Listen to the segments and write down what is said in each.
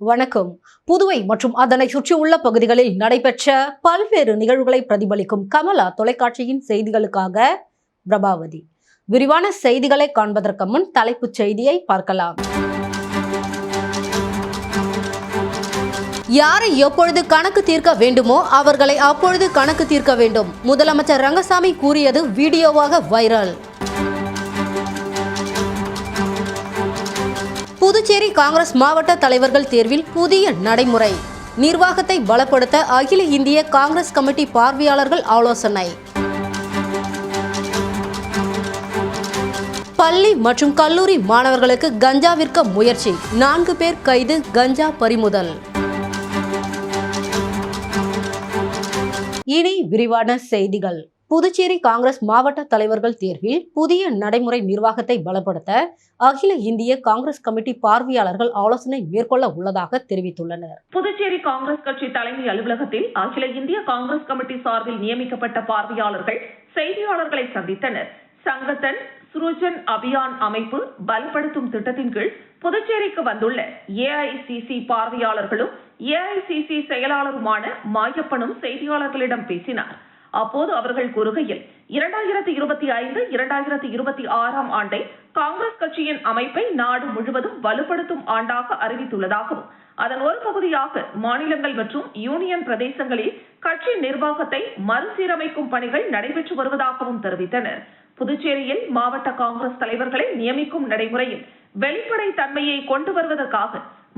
வணக்கம். புதுவை மற்றும் அதனை சுற்றியுள்ள பகுதிகளில் நடைபெற்ற பல்வேறு நிகழ்வுகளை பிரதிபலிக்கும் கமலா தொலைக்காட்சியின் செய்திகளுக்காக பிரபாவதி. விரிவான செய்திகளை காண்பதற்கு முன் தலைப்புச் செய்தியை பார்க்கலாம். யாரை எப்பொழுது கணக்கு தீர்க்க வேண்டுமோ அவர்களை அப்பொழுது கணக்கு தீர்க்க வேண்டும். முதலமைச்சர் ரங்கசாமி கூறியது வீடியோவாக வைரல். புதுச்சேரி காங்கிரஸ் மாவட்ட தலைவர்கள் தேர்வில் புதிய நடைமுறை. நிர்வாகத்தை பலப்படுத்த அகில இந்திய காங்கிரஸ் கமிட்டி பார்வையாளர்கள் ஆலோசனை. பள்ளி மற்றும் கல்லூரி மாணவர்களுக்கு கஞ்சா விற்க முயற்சி, 4 பேர் கைது, கஞ்சா பறிமுதல். இனி விரிவான செய்திகள். புதுச்சேரி காங்கிரஸ் மாவட்ட தலைவர்கள் தேர்வில் புதிய நடைமுறை நிர்வாகத்தை பலப்படுத்த அகில இந்திய காங்கிரஸ் கமிட்டி பார்வையாளர்கள் ஆலோசனை மேற்கொள்ள உள்ளதாக தெரிவித்துள்ளனர். புதுச்சேரி காங்கிரஸ் கட்சி தலைமை அலுவலகத்தில் அகில இந்திய காங்கிரஸ் கமிட்டி சார்பில் நியமிக்கப்பட்ட பார்வையாளர்கள் செய்தியாளர்களை சந்தித்தனர். சங்கத்தன் சுருஜன் அபியான் அமைப்பு பலப்படுத்தும் திட்டத்தின் கீழ் புதுச்சேரிக்கு வந்துள்ள ஏஐசிசி பார்வையாளர்களும் ஏஐசிசி செயலாளருமான மாயப்பனும் செய்தியாளர்களிடம் பேசினார். அப்போது அவர்கள் கூறுகையில் 2025-2026 ஆண்டை காங்கிரஸ் கட்சியின் அமைப்பை நாடு முழுவதும் வலுப்படுத்தும் ஆண்டாக அறிவித்துள்ளதாகவும் அதன் ஒரு பகுதியாக மாநிலங்கள் மற்றும் யூனியன் பிரதேசங்களில் கட்சி நிர்வாகத்தை மறுசீரமைக்கும் பணிகள் நடைபெற்று வருவதாகவும் தெரிவித்தனர். புதுச்சேரியில் மாவட்ட காங்கிரஸ் தலைவர்களை நியமிக்கும் நடைமுறையில் வெளிப்படை தன்மையை கொண்டு வருவதற்காக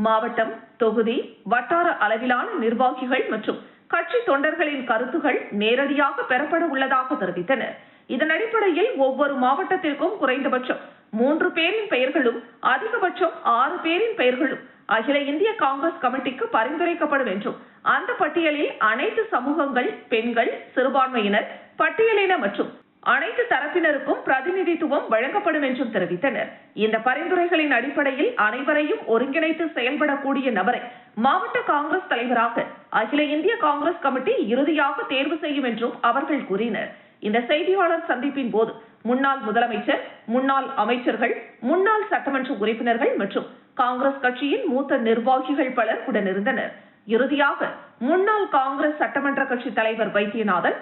மாவட்டம், தொகுதி, வட்டார அளவிலான நிர்வாகிகள் மற்றும் கட்சி தொண்டர்களின் கருத்துகள் நேரடியாக பெறப்பட உள்ளதாக தெரிவித்தனர். இதன் அடிப்படையில் ஒவ்வொரு மாவட்டத்திற்கும் குறைந்தபட்சம் 3 பேரின் பெயர்களும் அதிகபட்சம் 6 பேரின் பெயர்களும் அகில இந்திய காங்கிரஸ் கமிட்டிக்கு பரிந்துரைக்கப்படும் என்றும் அந்த பட்டியலில் அனைத்து சமூகங்கள், பெண்கள், சிறுபான்மையினர், பட்டியலின மற்றும் அனைத்து தரப்பினருக்கும் பிரதிநிதித்துவம் வழங்கப்படும் என்றும் தெரிவித்தனர். இந்த பரிந்துரைகளின் அடிப்படையில் அனைவரையும் ஒருங்கிணைத்து செயல்படக்கூடிய நபரை மாவட்ட காங்கிரஸ் தலைவராக அகில இந்திய காங்கிரஸ் கமிட்டி இறுதியாக தேர்வு செய்யும் என்றும் அவர்கள் கூறினர். இந்த செய்தியாளர் சந்திப்பின் போது முன்னாள் முதலமைச்சர், முன்னாள் அமைச்சர்கள், முன்னாள் சட்டமன்ற உறுப்பினர்கள் மற்றும் காங்கிரஸ் கட்சியின் மூத்த நிர்வாகிகள் பலர் உடனிருந்தனர். இறுதியாக முன்னாள் காங்கிரஸ் சட்டமன்ற கட்சி தலைவர் வைத்தியநாதன்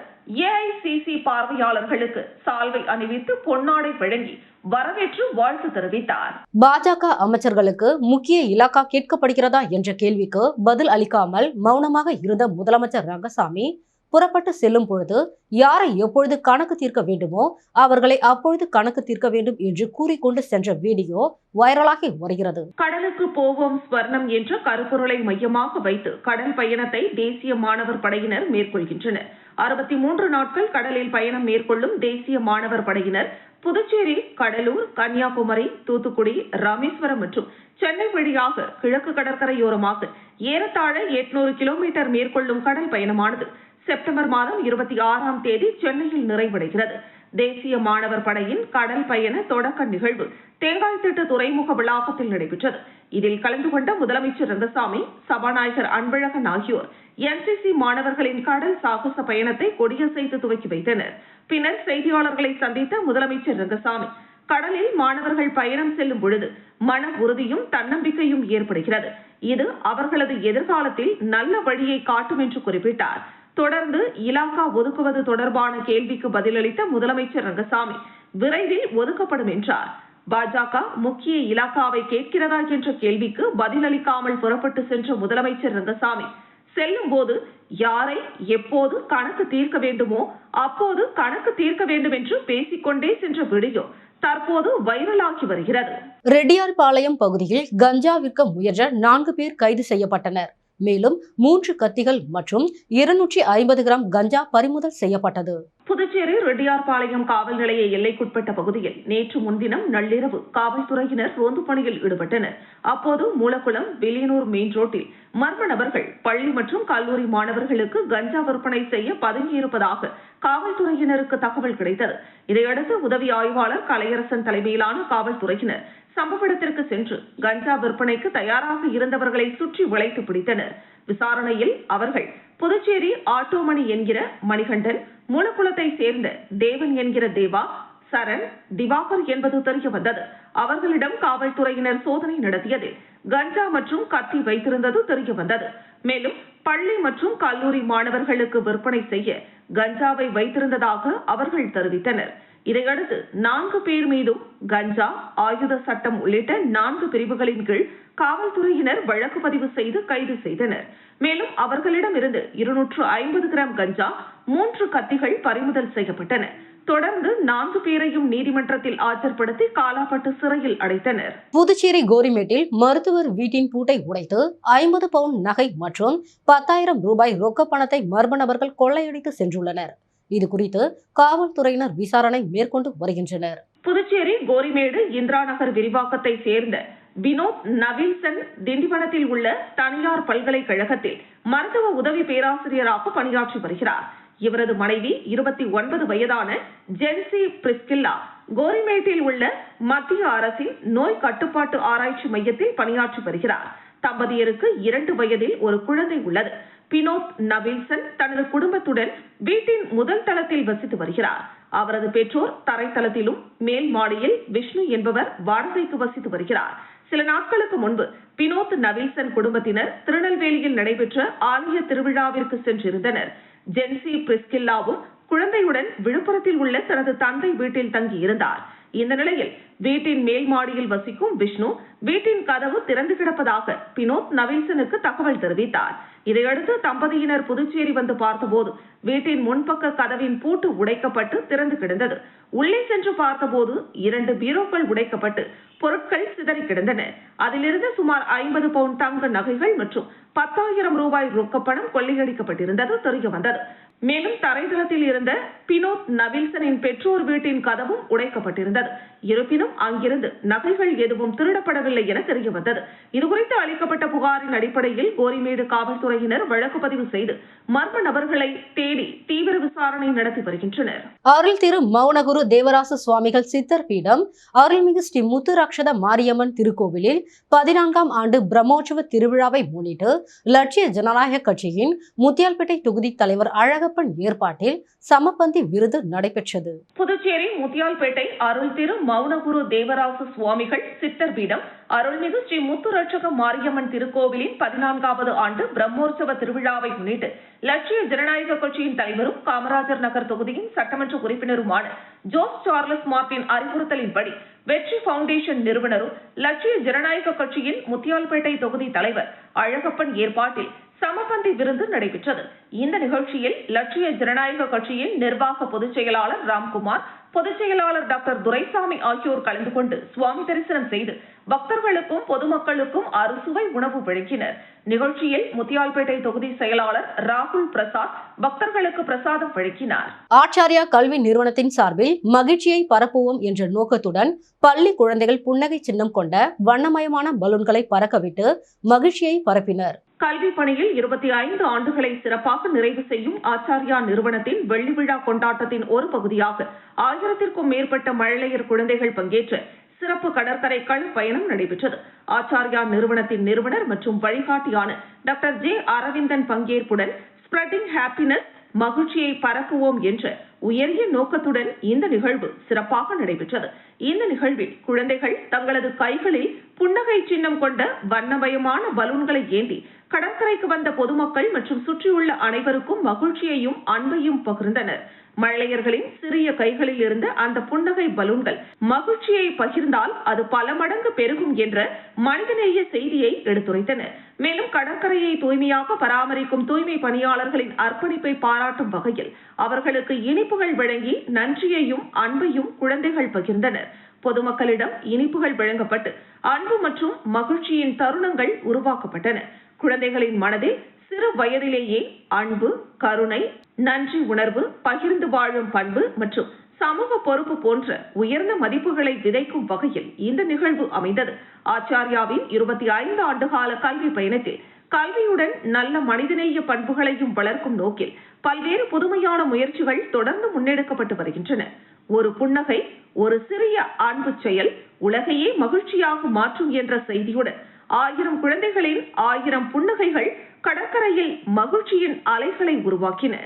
ஏஐசிசி பார்வையாளர்களுக்கு சால்வை அணிவித்து பொன்னாடை வழங்கி வரவேற்று வாழ்த்து தெரிவித்தார். பாஜக அமைச்சர்களுக்கு முக்கிய இலாக்கா கேட்கப்படுகிறதா என்ற கேள்விக்கு பதில் அளிக்காமல் மௌனமாக இருந்த முதலமைச்சர் ரங்கசாமி புறப்பட்டு செல்லும் பொழுது யாரை எப்பொழுது கணக்கு தீர்க்க வேண்டுமோ அவர்களை அப்பொழுது கணக்கு தீர்க்க வேண்டும் என்று கூறிக்கொண்டு சென்ற வீடியோ வைரலாகி வருகிறது. கடலுக்கு போவோம் ஸ்வர்ணம் என்ற கருப்பொருளை மையமாக வைத்து கடல் பயணத்தை தேசிய மாணவர் படையினர் மேற்கொள்கின்றனர். 63 நாட்கள் கடலில் பயணம் மேற்கொள்ளும் தேசிய மாணவர் படையினர் புதுச்சேரி, கடலூர், கன்னியாகுமரி, தூத்துக்குடி, ராமேஸ்வரம் மற்றும் சென்னை வழியாக கிழக்கு கடற்கரையோரமாக ஏறத்தாழ 800 கிலோமீட்டர் மேற்கொள்ளும் கடல் பயணமானது செப்டம்பர் மாதம் 26ஆம் தேதி சென்னையில் நிறைவடைகிறது. தேசிய மாணவர் படையின் கடல் பயண தொடக்க நிகழ்வு தேங்காய்திட்டு துறைமுக வளாகத்தில் நடைபெற்றது. இதில் கலந்து கொண்ட முதலமைச்சர் ரங்கசாமி, சபாநாயகர் அன்பழகன் ஆகியோர் என்சிசி மாணவர்களின் கடல் சாகச பயணத்தை கொடியசைத்து துவக்கி வைத்தனர். பின்னர் செய்தியாளர்களை சந்தித்த முதலமைச்சர் ரங்கசாமி, கடலில் மாணவர்கள் பயணம் செல்லும் பொழுது மன உறுதியும் தன்னம்பிக்கையும் ஏற்படுகிறது. இது அவர்களது எதிர்காலத்தில் நல்ல வழியை காட்டும் என்று குறிப்பிட்டார். தொடர்ந்து இலாக்கா ஒதுக்குவது தொடர்பான கேள்விக்கு பதிலளித்த முதலமைச்சர் ரங்கசாமி, விரைவில் ஒதுக்கப்படும் என்றார். பாஜக முக்கிய இலாக்காவை கேட்கிறதா என்ற கேள்விக்கு பதிலளிக்காமல் புறப்பட்டு சென்ற முதலமைச்சர் ரங்கசாமி, செல்லும் போது யாரை எப்போது கணக்கு தீர்க்க வேண்டுமோ அப்போது கணக்கு தீர்க்க வேண்டும் என்று பேசிக்கொண்டே சென்ற வீடியோ தற்போது வைரலாகி வருகிறது. ரெட்டியார்பாளையம் பகுதியில் கஞ்சா விற்க முயன்ற 4 பேர் கைது செய்யப்பட்டனர். மேலும் 3 கத்திகள் மற்றும் 250 கிராம் கஞ்சா பறிமுதல் செய்யப்பட்டது. புதுச்சேரி ரெட்டியார்பாளையம் காவல் நிலைய எல்லைக்குட்பட்ட பகுதியில் நேற்று முன்தினம் நள்ளிரவு காவல்துறையினர் ரோந்து பணியில் ஈடுபட்டனர். அப்போது மூலக்குளம், வில்லியனூர் மெயின் ரோட்டில் மர்ம நபர்கள் பள்ளி மற்றும் கல்லூரி மாணவர்களுக்கு கஞ்சா விற்பனை செய்ய பதுங்கியிருப்பதாக காவல்துறையினருக்கு தகவல் கிடைத்தது. இதையடுத்து உதவி ஆய்வாளர் கலையரசன் தலைமையிலான காவல்துறையினர் சம்பவ இடத்திற்கு சென்று கஞ்சா விற்பனைக்கு தயாராக இருந்தவர்களை சுற்றி வளைத்து பிடித்தனர். விசாரணையில் அவர்கள் புதுச்சேரி ஆட்டோமணி என்கிற மணிகண்டன், மூலக்குளத்தை சேர்ந்த தேவன் என்கிற தேவா, சரண், திவாகர் என்பது தெரிய வந்தது. அவர்களிடம் காவல்துறையினர் சோதனை நடத்தியதில் கஞ்சா மற்றும் கத்தி வைத்திருந்தது தெரிய வந்தது. மேலும் பள்ளி மற்றும் கல்லூரி மாணவர்களுக்கு விற்பனை செய்ய கஞ்சாவை வைத்திருந்ததாக அவர்கள் தெரிவித்தனர். இதையடுத்து 4 பேர் மீதும் கஞ்சா, ஆயுத சட்டம் உள்ளிட்ட 4 பிரிவுகளின் கீழ் காவல்துறையினர் வழக்கு பதிவு செய்து கைது செய்தனர். மேலும் அவர்களிடமிருந்து 250 கிராம் கஞ்சா, 3 கத்திகள் பறிமுதல் செய்யப்பட்டன. தொடர்ந்து 4 பேரையும் நீதிமன்றத்தில் ஆஜர்படுத்தி காலாப்பட்டு சிறையில் அடைத்தனர். புதுச்சேரி கோரிமேட்டில் மருத்துவர் வீட்டின் பூட்டை உடைத்து 50 பவுண்ட் நகை மற்றும் 10,000 ரூபாய் ரொக்க பணத்தை மர்ம நபர்கள் கொள்ளையடித்து சென்றுள்ளனர். இது குறித்து காவல்துறையினர் விசாரணை மேற்கொண்டு வருகின்றனர். புதுச்சேரி கோரிமேடு இந்திரா நகர் விரிவாக்கத்தை சேர்ந்த வினோத் நவீல்சன் திண்டிவனத்தில் உள்ள தனியார் பல்கலைக்கழகத்தில் மருத்துவ உதவி பேராசிரியராக பணியாற்றி வருகிறார். இவரது மனைவி 29 வயதான ஜென்சி பிரிஸ்கில்லா கோரிமேட்டில் உள்ள மத்திய அரசின் நோய் கட்டுப்பாட்டு ஆராய்ச்சி மையத்தில் பணியாற்றி வருகிறார். தம்பதியருக்கு 2 வயதில் ஒரு குழந்தை உள்ளது. வினோத் நவீல்சன் தனது குடும்பத்துடன் வீட்டின் முதல் தளத்தில் வசித்து வருகிறார். அவரது பெற்றோர் தரைத்தளத்திலும் மேல் மாடியில் விஷ்ணு என்பவர் வாடகைக்கு வசித்து வருகிறார். சில நாட்களுக்கு முன்பு வினோத் நவீல்சன் குடும்பத்தினர் திருநெல்வேலியில் நடைபெற்ற ஆலய திருவிழாவிற்கு சென்றிருந்தனர். ஜென்சி பிரிஸ்கில்லாவும் குழந்தையுடன் விழுப்புரத்தில் உள்ள தனது தந்தை வீட்டில் தங்கியிருந்தார். இந்த நிலையில் வீட்டின் மேல் மாடியில் வசிக்கும் விஷ்ணு வீட்டின் கதவு திறந்து கிடப்பதாக வினோத் நவீல்சனுக்கு தகவல் தெரிவித்தார். இதையடுத்து தம்பதியினர் புதுச்சேரி வந்து பார்த்தபோது வீட்டின் முன்பக்க கதவின் பூட்டு உடைக்கப்பட்டு திறந்து கிடந்தது. உள்ளே சென்று பார்த்தபோது 2 பீரோக்கள் உடைக்கப்பட்டு பொருட்கள் சிதறி கிடந்தன. அதிலிருந்து சுமார் 50 பவுண்ட் தங்க நகைகள் மற்றும் 10,000 ரூபாய் ரொக்கப்பணம் கொள்ளையடிக்கப்பட்டிருந்தது தெரிய வந்தது. மேலும் தரைதளத்தில் இருந்த வினோத் நவீல்சனின் பெற்றோர் வீட்டின் கதவும் உடைக்கப்பட்டிருந்தது. இருப்பினும் அங்கிருந்து நகைகள் எதுவும் திருடப்படவில்லை என தெரிய வந்தது. இதுகுறித்து அளிக்கப்பட்ட புகாரின் அடிப்படையில் கோரிமேடு காவல்துறையினர் வழக்கு பதிவு செய்து மர்ம நபர்களை தேடி தீவிர விசாரணை நடத்தி வருகின்றனர். அருள் திரு மௌனகுரு தேவராச சுவாமிகள் சித்தர் பீடம் அருள்மிகு ஸ்ரீ முத்துராட்சத மாரியம்மன் திருக்கோவிலில் 14ஆம் ஆண்டு பிரம்மோற்சவ திருவிழாவை முன்னிட்டு லட்சிய ஜனநாயக கட்சியின் முத்தியால்பேட்டை தொகுதி தலைவர் அழகப்பன் ஏற்பாட்டில் சமபந்தி விருது நடைபெற்றது. புதுச்சேரி முத்தியால்பேட்டை அருள் திரு மௌனகுரு தேவராச சுவாமிகள் சித்தர் பீடம் அருள்மிகு ஸ்ரீ முத்துராட்சத மாரியம்மன் திருக்கோவிலின் 14வது ஆண்டு பிரம்மோற்சவ திருவிழாவை முன்னிட்டு லட்சிய ஜனநாயக கட்சியின் தலைவரும் காமராஜர் நகர் தொகுதியின் சட்டமன்ற உறுப்பினருமான ஜோஸ் சார்லஸ் மார்டின் அறிவுறுத்தலின்படி வெற்றி பவுண்டேஷன் நிறுவனரும் லட்சிய ஜனநாயக கட்சியின் முத்தியால்பேட்டை தொகுதி தலைவர் அழகப்பன் ஏற்பாட்டில் சமபந்தி விருந்து நடைபெற்றது. இந்த நிகழ்ச்சியில் லட்சிய ஜனநாயக கட்சியின் நிர்வாக பொதுச் செயலாளர் ராம்குமார், பொதுச் செயலாளர் டாக்டர் துரைசாமி ஆகியோர் கலந்து கொண்டு சுவாமி தரிசனம் செய்து பக்தர்களுக்கும் பொதுமக்களுக்கும் அறுசுவை உணவு வழங்கினர். நிகழ்ச்சியில் முத்தியால்பேட்டை தொகுதி செயலாளர் ராகுல் பிரசாத் பக்தர்களுக்கு பிரசாதம் வழங்கினார். ஆச்சாரியா கல்வி நிறுவனத்தின் சார்பில் மகிழ்ச்சியை பரப்புவோம் என்ற நோக்கத்துடன் பள்ளி குழந்தைகள் புன்னகை சின்னம் கொண்ட வண்ணமயமான பலூன்களை பறக்கவிட்டு மகிழ்ச்சியை பரப்பினர். கல்வி பணியில் 25 ஆண்டுகளை சிறப்பாக நிறைவு செய்யும் ஆச்சாரியா நிறுவனத்தின் வெள்ளி விழா கொண்டாட்டத்தின் ஒரு பகுதியாக 1000க்கும் மேற்பட்ட மழலையர் குழந்தைகள் பங்கேற்ற சிறப்பு கடற்கரை கள பயணம் நடைபெற்றது. ஆச்சாரியா நிறுவனத்தின் நிறுவனர் மற்றும் வழிகாட்டியான டாக்டர் ஜே அரவிந்தன் பங்கேற்புடன் ஸ்ப்ரெட்டிங் ஹாப்பினஸ், மகிழ்ச்சியை பரப்புவோம் என்ற உயரிய நோக்கத்துடன் இந்த நிகழ்வு சிறப்பாக நடைபெற்றது. இந்த நிகழ்வில் குழந்தைகள் தங்களது கைகளில் புன்னகை சின்னம் கொண்ட வண்ணமயமான பலூன்களை ஏந்தி கடற்கரைக்கு வந்த பொதுமக்கள் மற்றும் சுற்றியுள்ள அனைவருக்கும் மகிழ்ச்சியையும் அன்பையும் பகிர்ந்தனர். மழலையர்களின் சிறிய கைகளில் இருந்த அந்த புன்னகை பலூன்கள் மகிழ்ச்சியை பகிர்ந்தால் அது பல மடங்கு பெருகும் என்ற மனிதநேய செய்தியை எடுத்துரைத்தன. மேலும் கடற்கரையை தூய்மையாக பராமரிக்கும் தூய்மை பணியாளர்களின் அர்ப்பணிப்பை பாராட்டும் வகையில் அவர்களுக்கு இனிப்புகள் வழங்கி நன்றியையும் அன்பையும் குழந்தைகள் பகிர்ந்தனர். பொதுமக்களிடம் இனிப்புகள் வழங்கப்பட்டு அன்பு மற்றும் மகிழ்ச்சியின் தருணங்கள் உருவாக்கப்பட்டன. குழந்தைகளின் மனதில் சிறு வயதிலேயே அன்பு, கருணை, நன்றி உணர்வு, பகிர்ந்து வாழும் பண்பு மற்றும் சமூக பொறுப்பு போன்ற உயர்ந்த மதிப்புகளை விதைக்கும் வகையில் இந்த நிகழ்வு அமைந்தது. ஆச்சாரியாவின் 25 ஆண்டுகால கல்வி பயணத்தில் கல்வியுடன் நல்ல மனிதநேய பண்புகளையும் வளர்க்கும் நோக்கில் பல்வேறு புதுமையான முயற்சிகள் தொடர்ந்து முன்னெடுக்கப்பட்டு வருகின்றன. ஒரு புன்னகை, ஒரு சிறிய அன்பு செயல் உலகையே மகிழ்ச்சியாக மாற்றும் என்ற செய்தியுடன் 1000 குழந்தைகளின் 1000 புன்னகைகள் கடற்கரையில் மகிழ்ச்சியின் அலைகளை உருவாக்கின.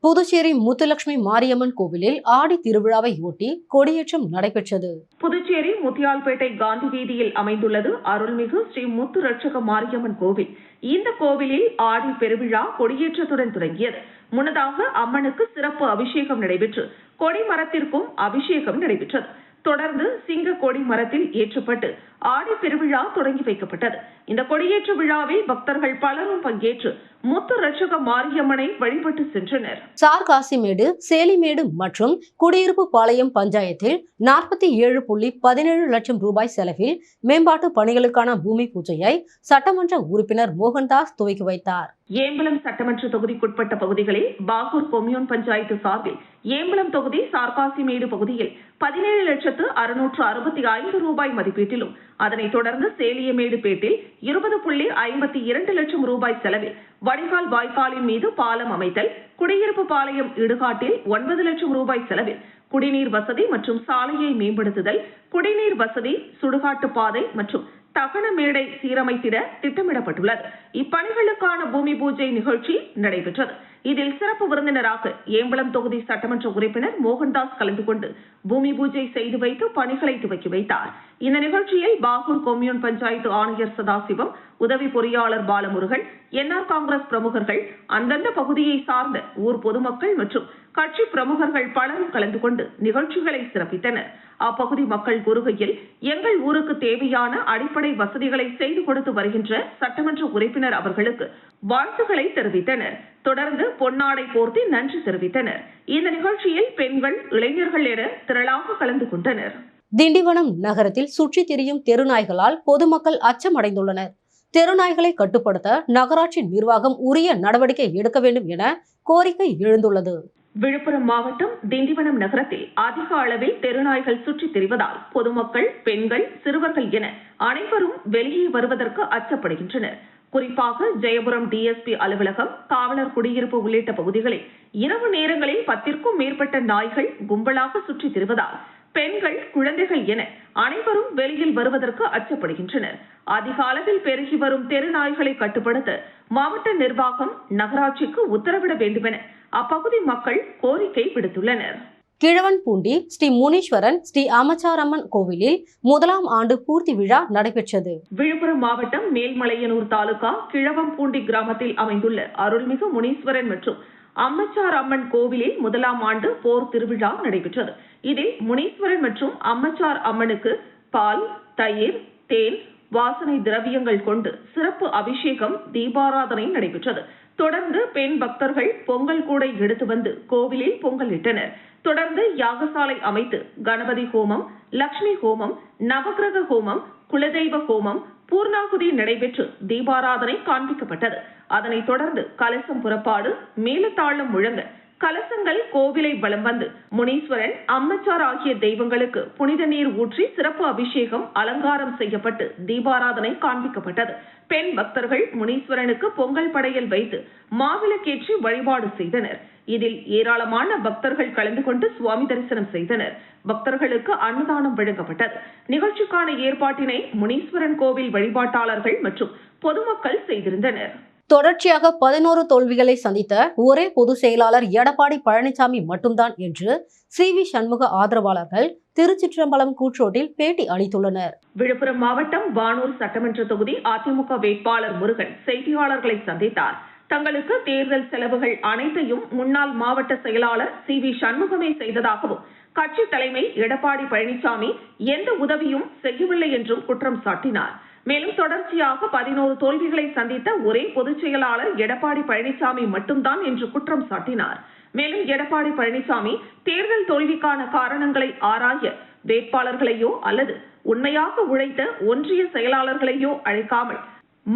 புதுச்சேரி முத்துலட்சுமி மாரியம்மன் கோவிலில் ஆடி திருவிழாவை ஒட்டி கொடியேற்றம் நடைபெற்றது. புதுச்சேரி முத்தியால்பேட்டை காந்தி வீதியில் அமைந்துள்ளது அருள்மிகு ஸ்ரீ முத்து ரட்சக மாரியம்மன் கோவில். இந்த கோவிலில் ஆடி பெருவிழா கொடியேற்றத்துடன் தொடங்கியது. முன்னதாக அம்மனுக்கு சிறப்பு அபிஷேகம் நடைபெற்று கொடிமரத்திற்கும் அபிஷேகம் நடைபெற்றது. தொடர்ந்து சிங்க கொடி மரத்தில் ஏற்றப்பட்டு ஆடி பெருவிழா தொடங்கி வைக்கப்பட்டது. இந்த கொடியேற்ற விழாவில் பக்தர்கள் பலரும் பங்கேற்று முத்து ரட்சக மாரியம்மனை வழிபட்டு சென்றனர். சார்காசிமேடு, சேலிமேடு மற்றும் குடியிருப்பு பாளையம் பஞ்சாயத்தில் 47.17 லட்சம் ரூபாய் செலவில் மேம்பாட்டு பணிகளுக்கான பூமி பூஜையை சட்டமன்ற உறுப்பினர் மோகன்தாஸ் துவக்கி வைத்தார். ஏம்பலம் சட்டமன்ற தொகுதிக்குட்பட்ட பகுதிகளில் பாகூர் கொம்யூன் பஞ்சாயத்து சார்பில் ஏம்பலம் தொகுதி சார்காசிமேடு பகுதியில் 17,665 ரூபாய் மதிப்பீட்டிலும், அதனைத் தொடர்ந்து சேலியமேடு பேட்டில் 20.52 லட்சம் ரூபாய் செலவில் வடிகால் வாய்க்காலின் மீது பாலம் அமைத்தல், குடியிருப்பு பாளையம் இடுகாட்டில் 9 லட்சம் ரூபாய் செலவில் குடிநீர் வசதி மற்றும் சாலையை மேம்படுத்துதல், குடிநீர் வசதி, சுடுகாட்டு பாதை மற்றும் தகன மேடை சீரமைத்திட திட்டமிடப்பட்டுள்ளது. இப்பணிகளுக்கான பூமி பூஜை நிகழ்ச்சி நடைபெற்றது. இதில் சிறப்பு விருந்தினராக ஏம்பலம் தொகுதி சட்டமன்ற உறுப்பினர் மோகன்தாஸ் கலந்து கொண்டு பூமி பூஜை செய்து வைத்து பணிகளை துவக்கி வைத்தார். இந்த நிகழ்ச்சியில் பாகூர் கொம்யூன் பஞ்சாயத்து ஆணையர் சதாசிவம், உதவி பொறியாளர் பாலமுருகன், என்ஆர் காங்கிரஸ் பிரமுகர்கள், அந்தந்த பகுதியை சார்ந்த ஊர் பொதுமக்கள் மற்றும் கட்சி பிரமுகர்கள் பலரும் கலந்து கொண்டு நிகழ்ச்சிகளை சிறப்பித்தனர். அப்பகுதி மக்கள் கூறுகையில், எங்கள் ஊருக்கு தேவையான அடிப்படை வசதிகளை செய்து கொடுத்து வருகின்ற சட்டமன்ற உறுப்பினர் அவர்களுக்கு வாழ்த்துக்களை தெரிவித்தனர். தொடர்ந்து பொன்னாடை போர்த்தி நன்றி தெரிவித்தனர். இந்த நிகழ்ச்சியில் பெண்கள், இளைஞர்கள் என திரளாக கலந்து கொண்டனர். திண்டிவனம் நகரத்தில் சுற்றித் திரியும் தெருநாய்களால் பொதுமக்கள் அச்சமடைந்துள்ளனர். தெருநாய்களை கட்டுப்படுத்த நகராட்சி நிர்வாகம் உரிய நடவடிக்கை எடுக்க வேண்டும் என கோரிக்கை எழுந்துள்ளது. விழுப்புரம் மாவட்டம் திண்டிவனம் நகரத்தில் அதிக அளவில் தெருநாய்கள் சுற்றித் திரிவதால் பொதுமக்கள், பெண்கள், சிறுவர்கள் என அனைவரும் வெளியே வருவதற்கு அச்சப்படுகின்றனர். குறிப்பாக ஜெயபுரம் டிஎஸ்பி அலுவலகம், காவலர் குடியிருப்பு உள்ளிட்ட பகுதிகளில் இரவு நேரங்களில் 10க்கும் மேற்பட்ட நாய்கள் கும்பலாக சுற்றித் திரிவதால் பெண்கள், குழந்தைகள் என அனைவரும் வெளியில் வருவதற்கு அச்சப்படுகின்றனர். அதிக அளவில் பெருகி வரும் தெருநாய்களை கட்டுப்படுத்த மாவட்ட நிர்வாகம் நகராட்சிக்கு உத்தரவிட வேண்டுமென அப்பகுதி மக்கள் கோரிக்கை விடுத்துள்ளனர். கிழவன்பூண்டி ஸ்ரீ முனீஸ்வரன் ஸ்ரீ அம்மச்சாரம்மன் கோவிலில் 1ஆம் ஆண்டு பூர்த்தி விழா நடைபெற்றது. விழுப்புரம் மாவட்டம் மேல்மலையனூர் தாலுகா கிழவம்பூண்டி கிராமத்தில் அமைந்துள்ள அருள்மிகு முனீஸ்வரன் மற்றும் அம்மச்சார் அம்மன் கோவிலில் 1ஆம் ஆண்டு போர் திருவிழா நடைபெற்றது. இதில் முனீஸ்வரன் மற்றும் அம்மச்சார் அம்மனுக்கு பால், தயிர், தேன், வாசனை திரவியங்கள் கொண்டு சிறப்பு அபிஷேகம், தீபாராதனை நடைபெற்றது. தொடர்ந்து பெண் பக்தர்கள் பொங்கல் கூடை எடுத்து வந்து கோவிலில் பொங்கல் இட்டனர். தொடர்ந்து யாகசாலை அமைத்து கணபதி ஹோமம், லட்சுமி ஹோமம், நவகிரக ஹோமம், குலதெய்வ ஹோமம், பூர்ணாகுதி நடைபெற்று தீபாராதனை காண்பிக்கப்பட்டது. அதனைத் தொடர்ந்து கலசம் புறப்பாடு, மேலத்தாளம் முழங்க கலசங்கள் கோவிலை வலம் வந்து முனீஸ்வரன், அம்மச்சார் ஆகிய தெய்வங்களுக்கு புனித நீர் ஊற்றி சிறப்பு அபிஷேகம், அலங்காரம் செய்யப்பட்டு தீபாராதனை காண்பிக்கப்பட்டது. பெண் பக்தர்கள் முனீஸ்வரனுக்கு பொங்கல் படையல் வைத்து மாவிளக்கேற்றி வழிபாடு செய்தனர். இதில் ஏராளமான பக்தர்கள் கலந்து கொண்டு சுவாமி தரிசனம் செய்தனர். பக்தர்களுக்கு அன்னதானம் வழங்கப்பட்டது. நிகழ்ச்சிக்கான ஏற்பாட்டினை முனீஸ்வரன் கோவில் வழிபாட்டாளர்கள் மற்றும் பொதுமக்கள் செய்திருந்தனர். தொடர்ச்சியாக 11 தோல்விகளை சந்தித்த ஒரே பொதுச் செயலாளர் எடப்பாடி பழனிசாமி மட்டும்தான் என்று சி.வி. சண்முக ஆதரவாளர்கள் திருச்சிற்றம்பலம் கூற்றோட்டில் பேட்டி அளித்துள்ளனர். விழுப்புரம் மாவட்டம் வானூர் சட்டமன்ற தொகுதி அதிமுக வேட்பாளர் முருகன் செய்தியாளர்களை சந்தித்தார். தங்களுக்கு தேர்தல் செலவுகள் அனைத்தையும் முன்னாள் மாவட்ட செயலாளர் சி.வி. சண்முகமே செய்ததாகவும், கட்சி தலைமை எடப்பாடி பழனிசாமி எந்த உதவியும் செய்யவில்லை என்றும் குற்றம் சாட்டினார். மேலும் தொடர்ச்சியாக 11 தோல்விகளை சந்தித்த ஒரே பொதுச் செயலாளர் எடப்பாடி பழனிசாமி மட்டும்தான் என்று குற்றம் சாட்டினார். மேலும் எடப்பாடி பழனிசாமி தேர்தல் தோல்விக்கான காரணங்களை ஆராய வேட்பாளர்களையோ அல்லது உண்மையாக உழைத்த ஒன்றிய செயலாளர்களையோ அழைக்காமல்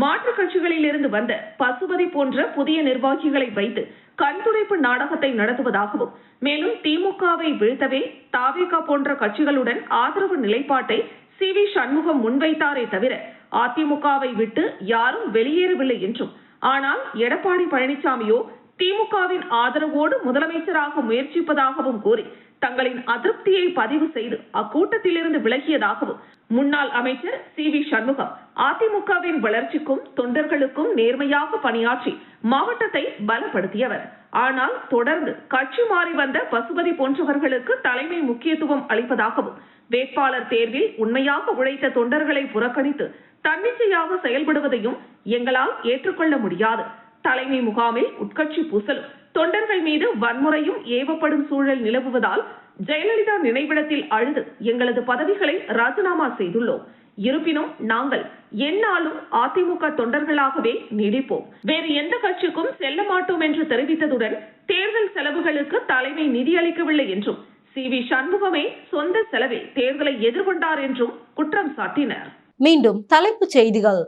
மாற்றுக் கட்சிகளில் இருந்து வந்த பசுபதி போன்ற புதிய நிர்வாகிகளை வைத்து கண்துடைப்பு நாடகத்தை நடத்துவதாகவும், மேலும் திமுகவை வீழ்த்தவே தாவேகா போன்ற கட்சிகளுடன் ஆதரவு நிலைப்பாட்டை சி.வி. சண்முகம் முன்வைத்தாரே தவிர அதிமுகவை விட்டு யாரும் வெளியேறவில்லை என்றும், ஆனால் எடப்பாடி பழனிசாமியோ திமுகவின் ஆதரவோடு முதலமைச்சராக முயற்சிப்பதாகவும் கூறி தங்களின் அதிருப்தியை பதிவு செய்து அக்கூட்டத்திலிருந்து விலகியதாகவும் முன்னாள் அமைச்சர் CV சண்முகம் அதிமுகவின் வளர்ச்சிக்கும் தொண்டர்களுக்கும் நேர்மையாக பணியாற்றி மாவட்டத்தை பலப்படுத்தியவர். ஆனால் தொடர்ந்து கட்சி மாறி வந்த பசுபதி போன்றவர்களுக்கு தலைமை முக்கியத்துவம் அளிப்பதாகவும் வேட்பாளர் தேர்வில் உண்மையாக உழைத்த தொண்டர்களை புறக்கணித்து தன்னிச்சையாக செயல்படுவதையும் எங்களால் ஏற்றுக்கொள்ள முடியாது. தலைமை முகாமில் உட்கட்சி பூசலும் தொண்டர்கள் மீது வன்முறையும் ஏவப்படும் சூழல் நிலவுவதால் ஜெயலலிதா நினைவிடத்தில் அழுது எங்களது பதவிகளை ராஜினாமா செய்துள்ளோம். இருப்பினும் நாங்கள் எந்நாளும் அதிமுக தொண்டர்களாகவே நீடிப்போம். வேறு எந்த கட்சிக்கும் செல்ல மாட்டோம் என்று தெரிவித்ததுடன் தேர்தல் செலவுகளுக்கு தலைமை நிதியளிக்கவில்லை என்றும் CV சண்முகமே சொந்த செலவில் தேர்தலை எதிர்கொண்டார் என்றும் குற்றம் சாட்டினர். மீண்டும் தலைப்புச் செய்திகள்.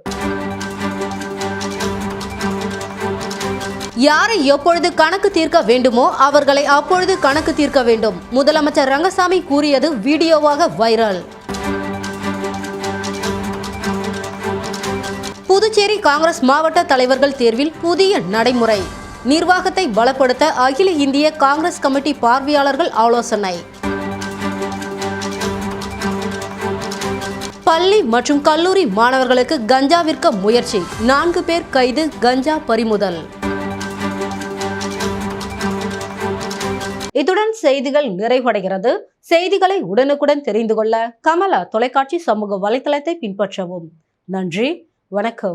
யாரை எப்பொழுது கணக்கு தீர்க்க வேண்டுமோ அவர்களை அப்பொழுது கணக்கு தீர்க்க வேண்டும். முதலமைச்சர் ரங்கசாமி கூறியது வீடியோவாக வைரல். புதுச்சேரி காங்கிரஸ் மாவட்ட தலைவர்கள் தேர்வில் புதிய நடைமுறை. நிர்வாகத்தை பலப்படுத்த அகில இந்திய காங்கிரஸ் கமிட்டி பார்வையாளர்கள் ஆலோசனை. பள்ளி மற்றும் கல்லூரி மாணவர்களுக்கு கஞ்சா விற்க முயற்சி, 4 பேர் கைது, கஞ்சா பறிமுதல். இத்துடன் செய்திகள் நிறைவடைகிறது. செய்திகளை உடனுக்குடன் தெரிந்து கொள்ள கமலா தொலைக்காட்சி சமூக வலைத்தளத்தை பின்பற்றவும். நன்றி, வணக்கம்.